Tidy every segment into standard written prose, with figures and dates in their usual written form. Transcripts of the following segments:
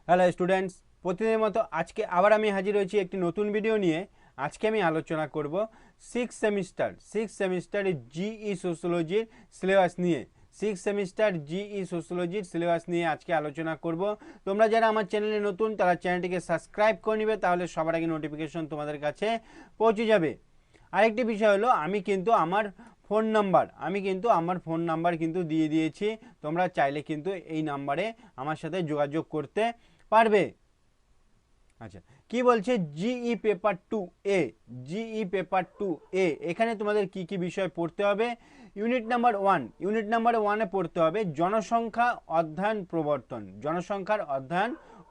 Hello students, প্রতিদিনের মতো আজকে আবার আমি হাজির হয়েছি একটি নতুন ভিডিও নিয়ে। আজকে আমি আলোচনা করব সিক্স সেমিস্টার জিই সোশ্যোলজির সিলেবাস নিয়ে। আজকে আলোচনা করব। তোমরা যারা আমার চ্যানেলে নতুন তারা চ্যানেলটিকে সাবস্ক্রাইব করে নিবে, তাহলে সবার আগে নোটিফিকেশন তোমাদের কাছে পৌঁছে যাবে। আরেকটি বিষয় হলো, আমি কিন্তু আমার ফোন নাম্বার কিন্তু দিয়ে দিয়েছি। তোমরা চাইলে কিন্তু এই নাম্বারে আমার সাথে যোগাযোগ করতে পারবে। আচ্ছা, কি বলছে জিই পেপার 2 এ এখানে তোমাদের কি কি বিষয় পড়তে হবে? ইউনিট নাম্বার 1 এ পড়তে হবে জনসংখ্যার অধ্যয়ন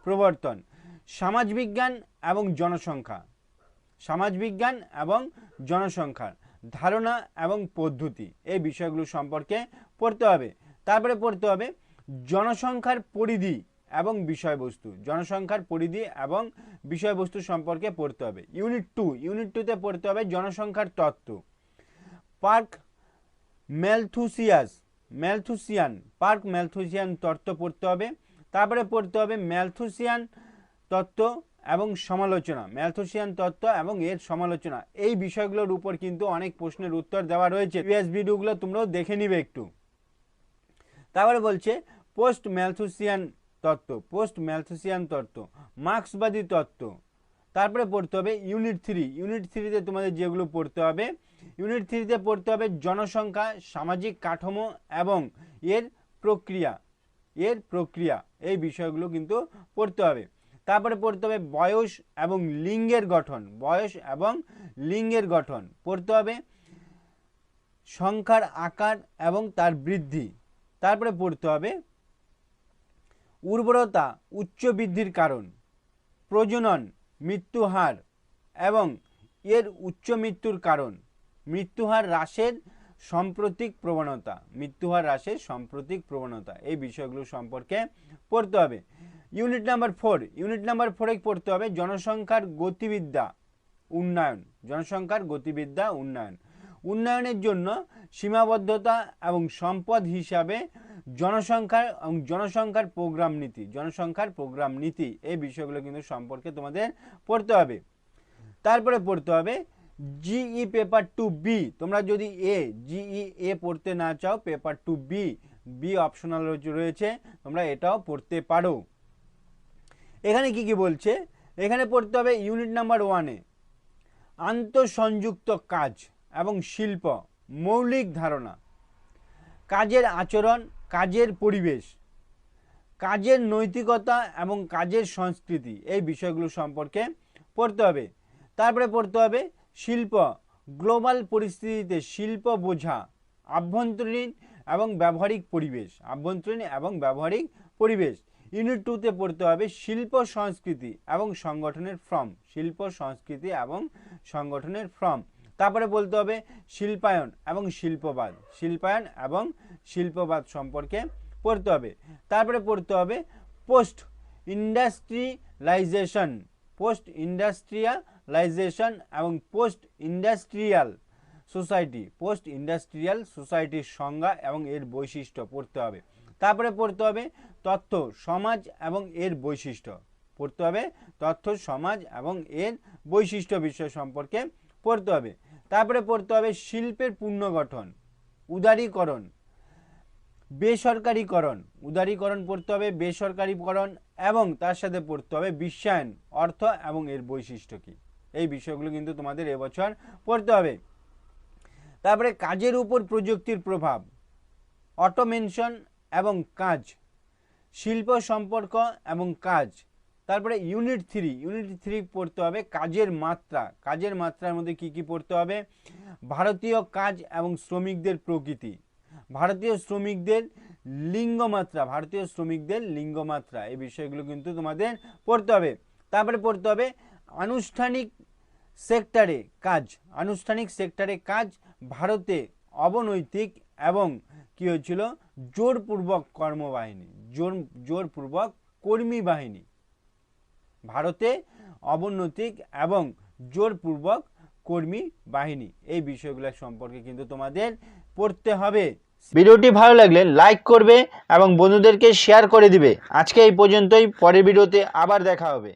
প্রবর্তন, সমাজবিজ্ঞান এবং জনসংখ্যার ধারণা এবং পদ্ধতি, এই বিষয়গুলো সম্পর্কে পড়তে হবে। তারপরে পড়তে হবে জনসংখ্যার পরিধি এবং বিষয়বস্তু সম্পর্কে পড়তে হবে। ইউনিট 2 তে পড়তে হবে জনসংখ্যার তত্ত্ব, পার্ক ম্যালথুসিয়ান তত্ত্ব পড়তে হবে। তারপরে পড়তে হবে ম্যালথুসিয়ান তত্ত্ব এবং এর সমালোচনা। এই বিষয়গুলোর উপর কিন্তু অনেক প্রশ্নের উত্তর দেওয়া রয়েছে, প্রিভিয়াস ভিডিওগুলো তোমরাও দেখে নিবে একটু। তারপরে বলছে পোস্ট ম্যালথুসিয়ান তত্ত্ব, মার্ক্সবাদী তত্ত্ব। তারপরে পড়তে হবে ইউনিট 3 তোমাদের যেগুলো পড়তে হবে, ইউনিট 3 পড়তে হবে জনসংখ্যা, সামাজিক কাঠামো এবং এর প্রক্রিয়া, এই বিষয়গুলো কিন্তু পড়তে হবে। তারপরে পড়তে হবে বয়স এবং লিঙ্গের গঠন পড়তে হবে, সংখ্যার আকার এবং তার বৃদ্ধি। তারপরে পড়তে হবে উর্বরতা উচ্চ বৃদ্ধির কারণ, প্রজনন, মৃত্যুহার এবং এর উচ্চ মৃত্যুর কারণ, মৃত্যুহার হ্রাসের সাম্প্রতিক প্রবণতা, এই বিষয়গুলো সম্পর্কে পড়তে হবে। ইউনিট নাম্বার 4 পড়তে হবে জনসংখ্যার গতিবিদ্যা উন্নয়নের জন্য সীমাবদ্ধতা এবং সম্পদ হিসাবে জনসংখ্যার প্রোগ্রাম নীতি, এই বিষয়গুলো কিন্তু সম্পর্কে তোমাদের পড়তে হবে। তারপরে পড়তে হবে জিই পেপার 2B। তোমরা যদি জিই পড়তে না চাও, পেপার 2B অপশনাল রয়েছে, তোমরা এটাও পড়তে পারো। এখানে কি বলছে? এখানে পড়তে হবে ইউনিট নাম্বার 1 আন্তঃসংযুক্ত কাজ এবং শিল্প, মৌলিক ধারণা, কাজের আচরণ, কাজের পরিবেশ, কাজের নৈতিকতা এবং কাজের সংস্কৃতি, এই বিষয়গুলো সম্পর্কে পড়তে হবে। তারপরে পড়তে হবে শিল্প, গ্লোবাল পরিস্থিতিতে শিল্প বোঝা, আভ্যন্তরীণ এবং ব্যবহারিক পরিবেশ। ইউনিট 2 পড়তে হবে শিল্প সংস্কৃতি এবং সংগঠনের ফর্ম। তারপরে বলতে হবে শিল্পায়ন এবং শিল্পবাদ সম্পর্কে পড়তে হবে। তারপরে পড়তে হবে পোস্ট ইন্ডাস্ট্রিয়ালাইজেশন এবং পোস্ট ইন্ডাস্ট্রিয়াল সোসাইটির সংজ্ঞা এবং এর বৈশিষ্ট্য পড়তে হবে। তারপরে পড়তে হবে তথ্য সমাজ এবং এর বৈশিষ্ট্য বিষয় সম্পর্কে পড়তে হবে। তারপরে পড়তে হবে শিল্পের পুনর্গঠন, উদারীকরণ পড়তে হবে, বেসরকারীকরণ এবং তার সাথে পড়তে হবে বিশ্বায়ন, অর্থ এবং এর বৈশিষ্ট্য কি, এই বিষয়গুলো কিন্তু তোমাদের এবছর পড়তে হবে। তারপরে কাজের উপর প্রযুক্তির প্রভাব, অটোমেশন এবং কাজ, শিল্প সম্পর্ক এবং কাজ। তারপরে ইউনিট 3 পড়তে হবে কাজের মাত্রার মধ্যে কি পড়তে হবে? ভারতীয় কাজ এবং শ্রমিকদের প্রকৃতি, ভারতীয় শ্রমিকদের লিঙ্গমাত্রা, এই বিষয়গুলো কিন্তু তোমাদের পড়তে হবে। তারপরে পড়তে হবে আনুষ্ঠানিক সেক্টরে কাজ, ভারতে অবনৈতিক এবং কি হয়েছিল জোরপূর্বক কর্মী বাহিনী, ভারতে অবনৈতিক এবং জোরপূর্বক কর্মী বাহিনী, এই বিষয়গুলো সম্পর্কে কিন্তু তোমাদের পড়তে হবে ভিডিওটি ভালো লাগলে লাইক করবে এবং বন্ধুদেরকে শেয়ার করে দিবে। আজকে এই পর্যন্তই, পরের ভিডিওতে আবার দেখা হবে।